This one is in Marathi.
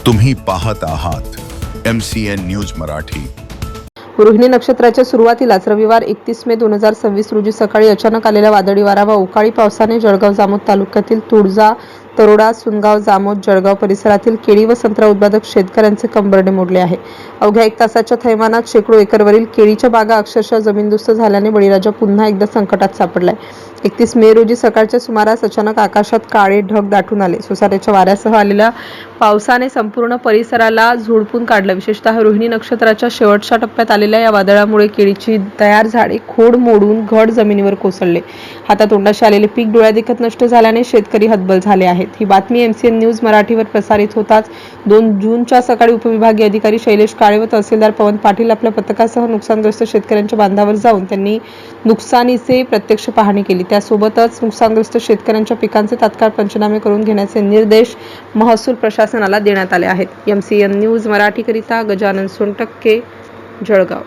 तुम्ही पाहत आहात MCN न्यूज मराठी। रोहिणी नक्षत्राच्या सुरुवातीलाच रविवार 31 मे 2026 रोजी सकाळी अचानक आलेल्या वादळी वारा व अवकाळी पावसाने जळगाव जामोद तालुक्यातील तुळजा, तरोडा, सुनगाव, जामोद, जळगाव परिसरातील केळी व संत्रा उत्पादक शेतकऱ्यांचे कंबरडे मोडले आहे। अवघ्या 1 तासाच्या थैमानात शेकडो एकरवरील केळीच्या बागा अक्षरशः जमीनदोस्त झाल्याने बळीराजा पुन्हा एकदा संकटात सापडलाय। 31 मे रोजी सकाळच्या सुमारास अचानक आकाशात काळे ढग दाटून आले। सोसाट्याच्या वाऱ्यासह आलेल्या पावसाने संपूर्ण परिसराला झोडपून काढलं। विशेषतः रोहिणी नक्षत्राच्या शेवटच्या टप्प्यात आलेल्या या वादळामुळे केळीची तयार झाडे खोड मोडून घड जमिनीवर कोसळले। हातातोंडाशी आलेले पीक डोळ्यादेखत नष्ट झाल्याने शेतकरी हतबल झाले आहेत। ही बातमी MCN न्यूज मराठीवर प्रसारित होताच 2 जूनच्या सकाळी उपविभागीय अधिकारी शैलेश काळे व तहसीलदार पवन पाटील आपल्या पथकासह नुकसानग्रस्त शेतकऱ्यांच्या बांधावर जाऊन त्यांनी नुकसानीचे प्रत्यक्ष पाहणी केली। त्यासोबतच नुकसानग्रस्त शेतकऱ्यांच्या पिकांचे तात्काळ पंचनामे करून घेण्याचे निर्देश महसूल प्रशासनाला देण्यात आले आहेत। MCN न्यूज मराठीकरिता गजानन सोनटक्के, जळगाव।